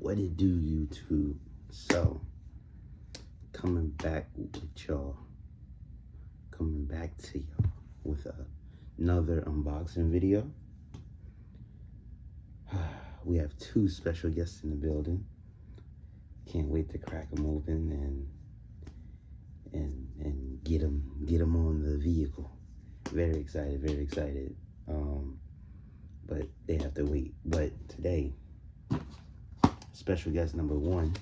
What it do, YouTube? So, coming back with y'all. Coming back to y'all with another unboxing video. We have two special guests in the building. Can't wait to crack them open and get them on the vehicle. Very excited, very excited. But they have to wait. But today, special guest number one,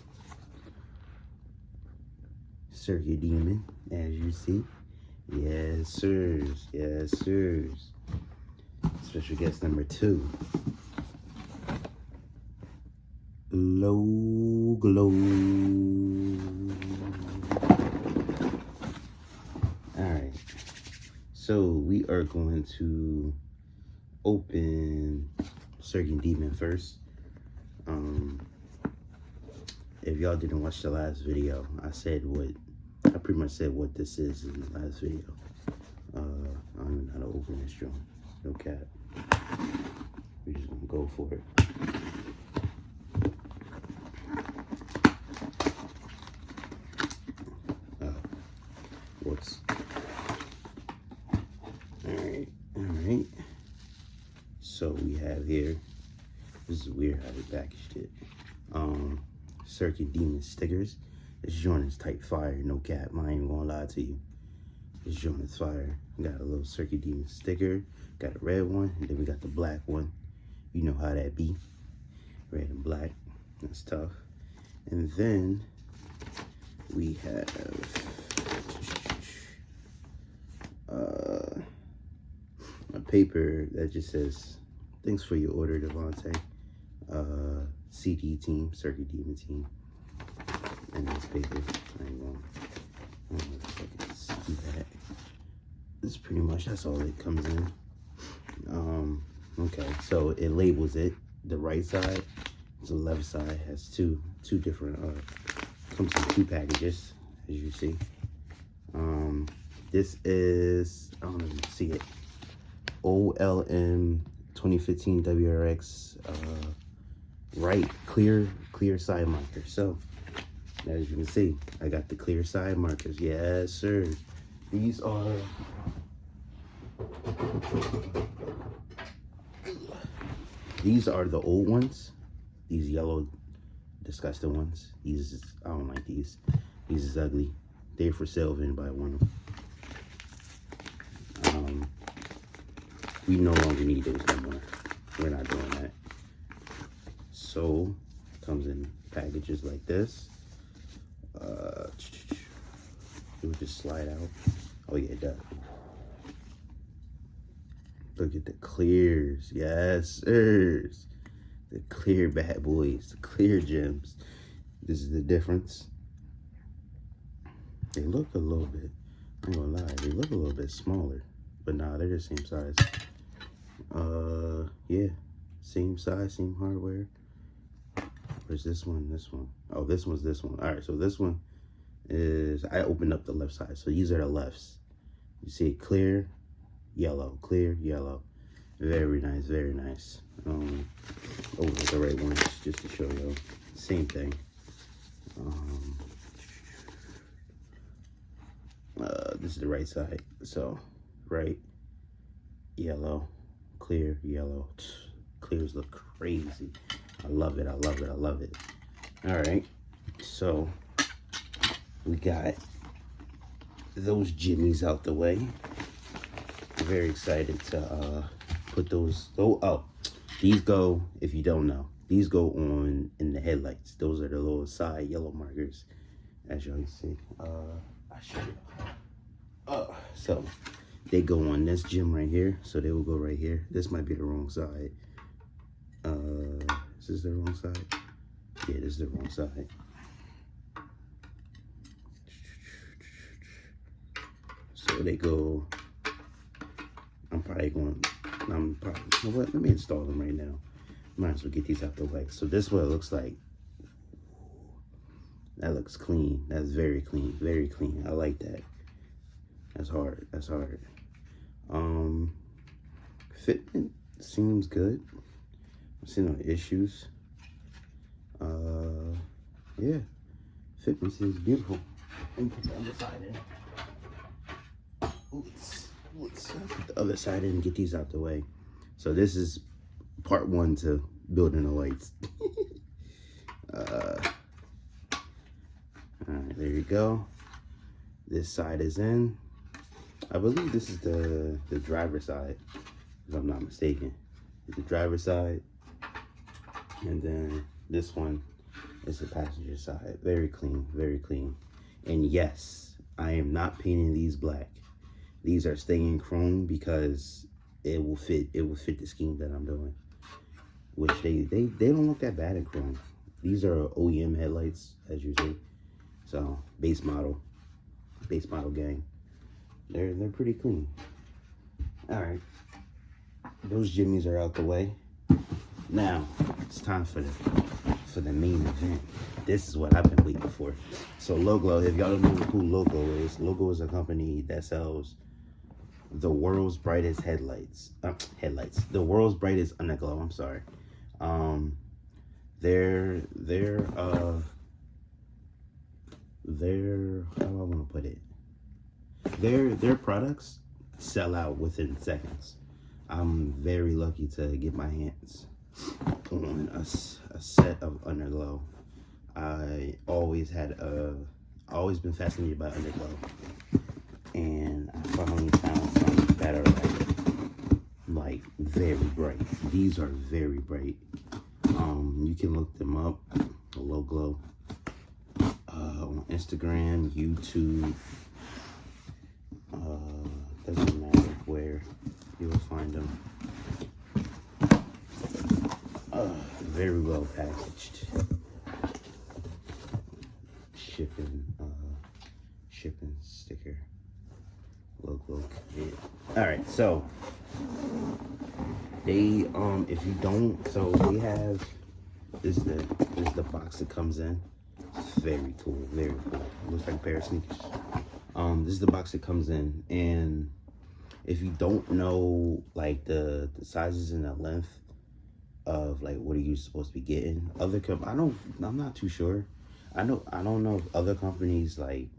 Circuit Demon, as you see. Yes, sirs. Yes, sirs. Special guest number two, LOWGLOW. Alright, so we are going to open Circuit Demon first. If y'all didn't watch the last video, I pretty much said what this is in the last video. I don't even know how to open this joint. No cap. We're just gonna go for it. Whoops. Alright. So we have here, this is weird how they packaged it. Circuit Demon stickers. This joint is type fire, no cap. I ain't even gonna lie to you. This joint is fire. Got a little Circuit Demon sticker. Got a red one, and then we got the black one. You know how that be. Red and black. That's tough. And then we have a paper that just says, "Thanks for your order, Devontae. CD team, Circuit Demon team." And this paper, I don't know if I can see that. This is pretty much, that's all it comes in. Okay, so it labels it. The right side, the left side has two different, comes in two packages, as you see. This is, I don't know if you can see it, OLM 2015 WRX, right, clear side marker. So, as you can see, I got the clear side markers. Yes, sir. These are the old ones. These yellow, disgusting ones. These, I don't like these. These is ugly. They're for sale if anybody want them. We no longer need those no more. We're not doing that. So, comes in packages like this. It would just slide out. Oh yeah, it does. Look at the clears. Yes, sirs. The clear bad boys, the clear gems. This is the difference. They look a little bit, I'm gonna lie, they look a little bit smaller, but nah, they're the same size. Yeah, same size, same hardware. Where's this one? This one. Oh, this one's this one. All right, so this one is, I opened up the left side. So these are the lefts. You see clear, yellow, clear, yellow. Very nice, very nice. Over the right ones, just to show you. Same thing. This is the right side. So, right, yellow, clear, yellow. Clears look crazy. I love it, I love it, I love it. All right, so we got those jimmies out the way. Very excited to put those, these go, if you don't know, these go on in the headlights. Those are the little side yellow markers, as y'all can see. I show you. So they go on this gym right here, so they will go right here. This might be the wrong side. Is this the wrong side? Yeah, this is the wrong side. So they go, you know what, let me install them right now. Might as well get these out the way. So this is what it looks like. That looks clean. That's very clean, very clean. I like that. That's hard, that's hard. Fitment seems good. I see no issues. yeah, fitness is beautiful. And put the other side in. Let's put the other side in and get these out the way. So this is part 1 to building the lights. All right, there you go. This side is in. I believe this is the driver's side, if I'm not mistaken. The driver's side, and then this one is the passenger side. Very clean, very clean. And yes, I am not painting these black. These are staying chrome because it will fit the scheme that I'm doing. Which they don't look that bad in chrome. These are OEM headlights, as you see. So base model gang. They're pretty clean. All right, those jimmies are out the way. Now it's time for the main event. This is what I've been waiting for. So LOWGLOW, if y'all don't know who LOWGLOW is, LOWGLOW is a company that sells the world's brightest headlights. The world's brightest underglow. I'm sorry. They're how do I want to put it? Their products sell out within seconds. I'm very lucky to get my hands on a set of underglow. I always always been fascinated by underglow, and I finally found some that are like very bright. These are very bright. You can look them up, LOWGLOW, on Instagram, YouTube. Doesn't matter where you will find them. Very well packaged. Shipping sticker. LOWGLOW. Yeah. All right, so they if you don't, so they have this is the box it comes in. It's very cool, very cool. Looks like a pair of sneakers. This is the box it comes in, and if you don't know like the sizes and the length of like what are you supposed to be getting, I'm not too sure. I don't know if other companies like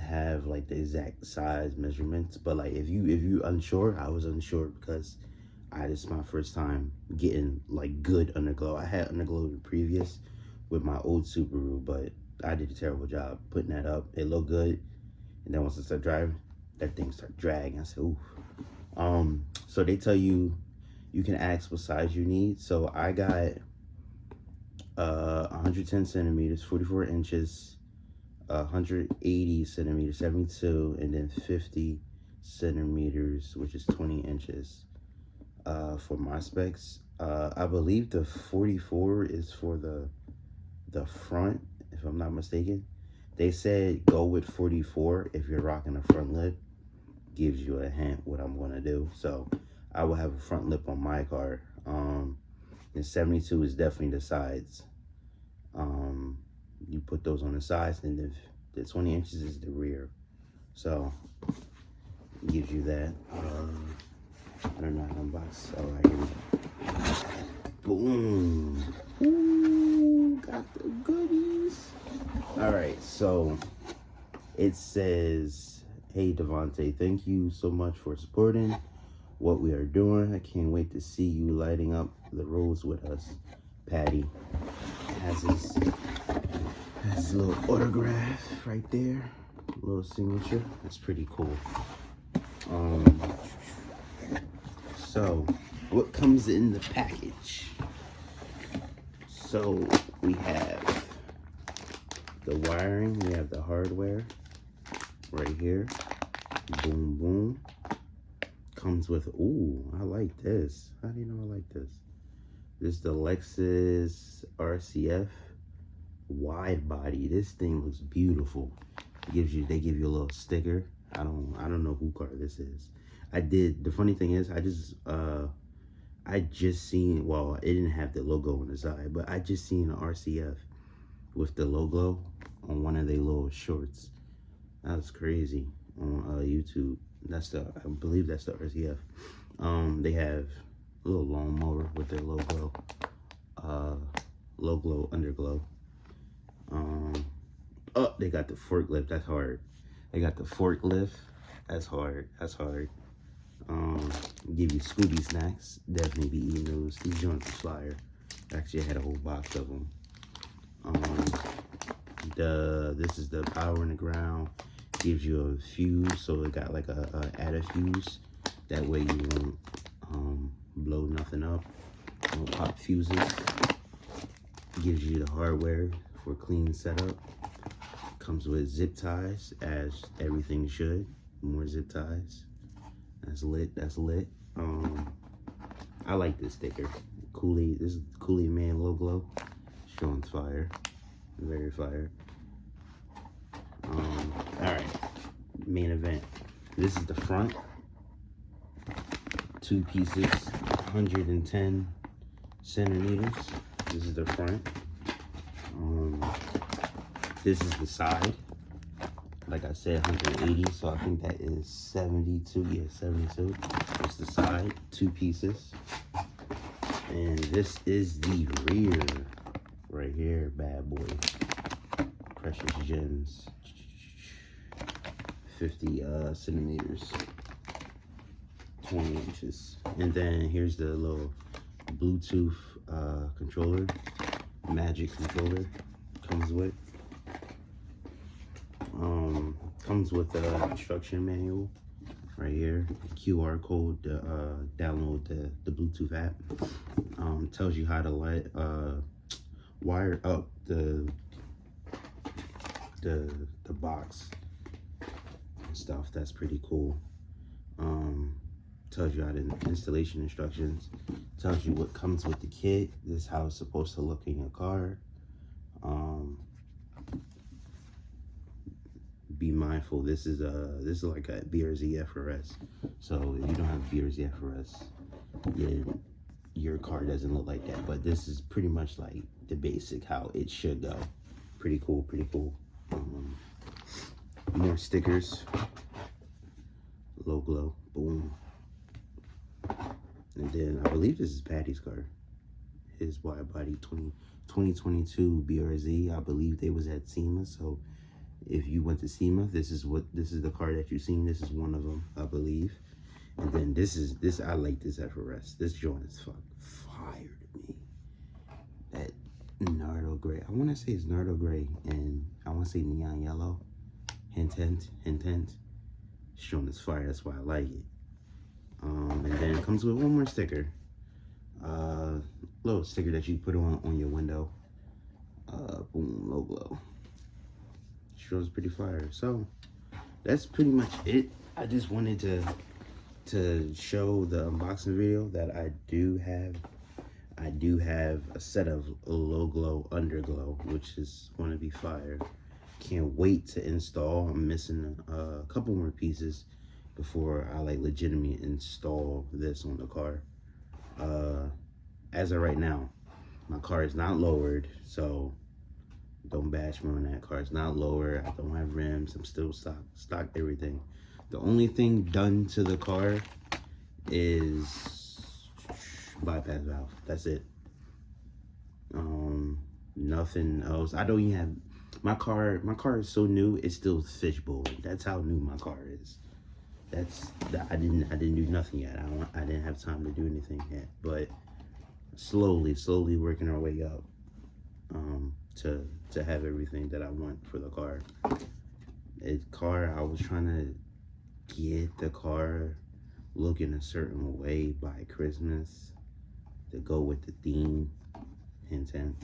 have like the exact size measurements, but like if you unsure, I was unsure because this is my first time getting like good underglow. I had underglow previous with my old Subaru, but I did a terrible job putting that up. It looked good, and then once I started driving, that thing started dragging. I said, ooh. So they tell you can ask what size you need. So I got 110 centimeters, 44 inches, 180 centimeters, 72, and then 50 centimeters, which is 20 inches for my specs. I believe the 44 is for the front, if I'm not mistaken. They said go with 44 if you're rocking a front lip. Gives you a hint what I'm gonna do. So I will have a front lip on my car. And 72 is definitely the sides. You put those on the sides, and the 20 inches is the rear. So it gives you that. I don't know how to unbox. All right, here we go. Boom. Ooh, got the goodies. All right, so it says, hey Devontae, thank you so much for supporting what we are doing. I can't wait to see you lighting up the roads with us. Patty has his little autograph right there, a little signature. That's pretty cool. So what comes in the package? So we have the wiring, we have the hardware right here. Boom, boom. Comes with, ooh, I like this. How do you know I like this? This is the Lexus RCF wide body. This thing looks beautiful. They give you a little sticker. I don't know who car this is. The funny thing is, I just seen, well, it didn't have the logo on the side, but I just seen an RCF with the logo on one of their little shorts. That was crazy on YouTube. I believe that's the RCF. They have a little lawnmower with their logo, LOWGLOW, UNDERGLOW. Oh, they got the forklift. That's hard. They got the forklift. That's hard. That's hard. Give you Scooby snacks. Definitely be eating those. These joints are flyer. Actually, I had a whole box of them. This is the power in the ground. Gives you a fuse, so it got like a add a fuse. That way you won't blow nothing up. Won't pop fuses. Gives you the hardware for clean setup. Comes with zip ties, as everything should. More zip ties. That's lit. That's lit. I like this sticker. Kool-Aid. This is Kool-Aid Man LOWGLOW. Showing fire. Very fire. Alright. Main event. This is the front. 2 pieces. 110 centimeters. This is the front. This is the side. Like I said, 180, so I think that is 72. Yeah, 72. It's the side, 2 pieces. And this is the rear. Right here, bad boy. Precious Gems. 50 centimeters. 20 inches. And then here's the little Bluetooth controller. Magic controller comes with. Comes with a instruction manual right here, QR code to download the Bluetooth app. Tells you how to wire up the box and stuff. That's pretty cool. Tells you how to installation instructions. Tells you what comes with the kit. This is how it's supposed to look in your car. Be mindful, this is like a BRZ FRS. So if you don't have BRZ FRS, your car doesn't look like that. But this is pretty much like the basic how it should go. Pretty cool, pretty cool. More stickers. LOWGLOW, boom. And then I believe this is Patty's car. His wide body 2022 BRZ. I believe they was at SEMA, so if you went to SEMA, this is the car that you've seen. This is one of them, I believe. And then this I like this FRS. This joint is fire to me. That Nardo gray. I want to say it's Nardo gray, and I want to say neon yellow. Hint, hint, hint, hint. This joint is fire. That's why I like it. And then it comes with one more sticker. Little sticker that you put on your window. Boom, LOWGLOW. Shows pretty fire. So that's pretty much it. I just wanted to show the unboxing video that I do have a set of LOWGLOW UNDERGLOW, which is going to be fire. Can't wait to install. I'm missing a couple more pieces before I legitimately install this on the car. As of right now, my car is not lowered, so don't bash me on that. Car is not lower. I don't have rims. I'm still stock everything. The only thing done to the car is bypass valve. That's it. Nothing else. I don't even have my car is so new, it's still fishbowl. That's how new my car is. I didn't do nothing yet. I didn't have time to do anything yet. But slowly working our way up to have everything that I want for the car. I was trying to get the car looking a certain way by Christmas to go with the theme. Hint, hint.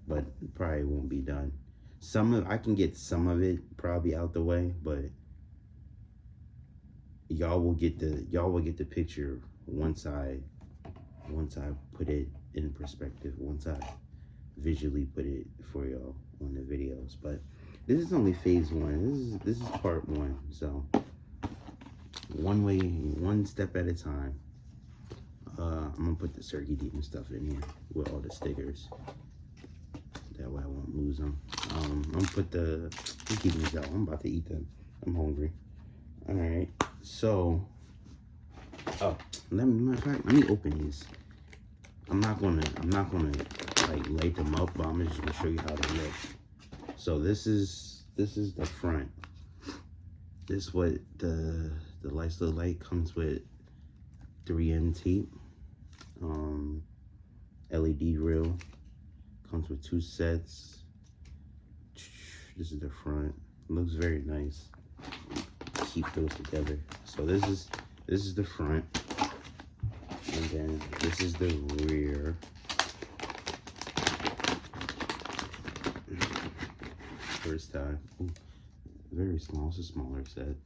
But it probably won't be done. I can get some of it probably out the way, but y'all will get the picture once I put it in perspective, once I visually put it for y'all on the videos. But this is only phase 1. This is part 1. So one step at a time. I'm gonna put the Circuit Demon stuff in here with all the stickers. That way I won't lose them. I'm gonna put the kidneys out. I'm about to eat them. I'm hungry. All right. So, let me open these. I'm not gonna like light them up, but I'm just gonna show you how they look. So this is the front. This is what the lights look like. Comes with 3M tape, LED reel. Comes with 2 sets. This is the front. Looks very nice. Keep those together. So this is the front, and then this is the rear. First time. Ooh, very small. It's a smaller set.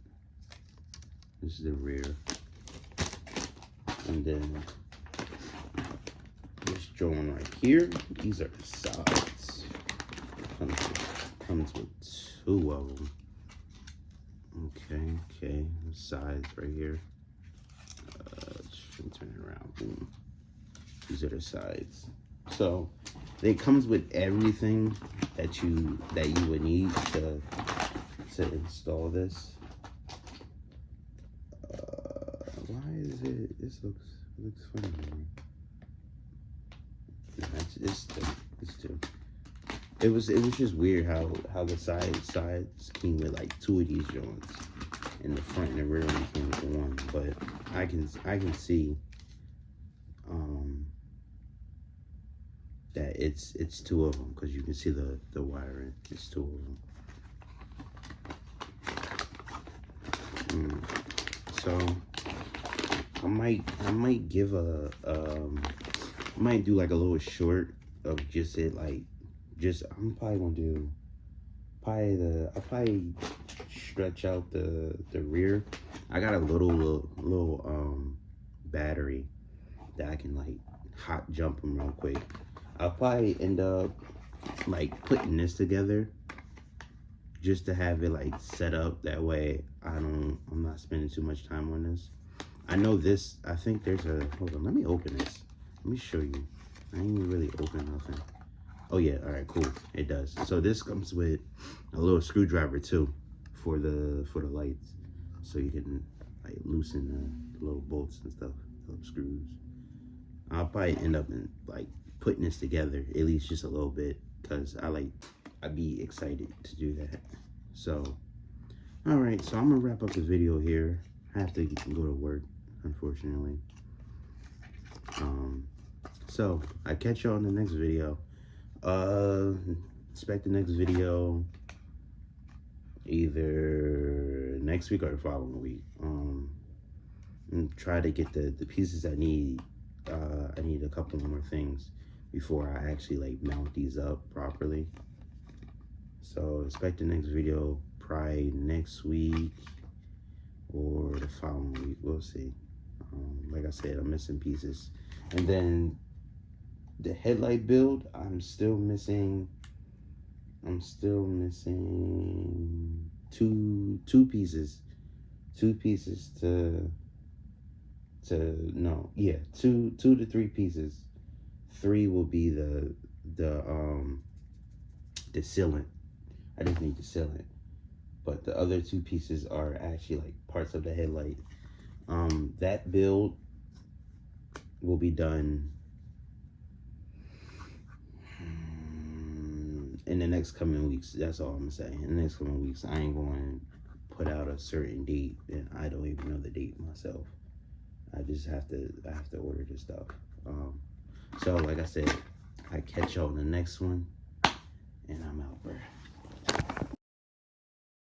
This is the rear, and then this joint right here. These are the sides. Comes with 2 of them. Okay, the sides right here. Turn it around. Boom. These are the sides. So it comes with everything that you would need to install this. Why is it? This looks funny to me. Nah, it's two. It was just weird how the sides came with like 2 of these joints, and the front and the rear one came with 1. But I can see that it's 2 of them, because you can see the wiring. It's 2 of them. So I might give I might do like a little short of just it, like. I'm probably gonna do I'll probably stretch out the rear. I got a little battery that I can like hot jump them real quick. I'll probably end up like putting this together just to have it like set up, that way I'm not spending too much time on this. I know this, I think there's a, hold on, let me open this. Let me show you. I ain't even really open nothing. Oh yeah, all right, cool. It does. So this comes with a little screwdriver too for the lights, so you can like loosen the little bolts and stuff, little screws. I'll probably end up in like putting this together at least just a little bit, because I'd be excited to do that. So all right, so I'm gonna wrap up the video here. I have to go to work, unfortunately. So I catch y'all in the next video. Expect the next video either next week or the following week. And try to get the pieces I need. I need a couple more things before I actually like mount these up properly. So expect the next video probably next week or the following week. We'll see. Like I said, I'm missing pieces. And then the headlight build, I'm still missing two pieces. 2 pieces to no, yeah, 2 to 3 pieces. 3 will be the sealant. I just need the sealant. But the other 2 pieces are actually like parts of the headlight. That build will be done in the next coming weeks. That's all I'm gonna say. In the next coming weeks, I ain't going to put out a certain date, and I don't even know the date myself. I have to order this stuff. So like I said, I catch y'all in the next one, and I'm out, bruh.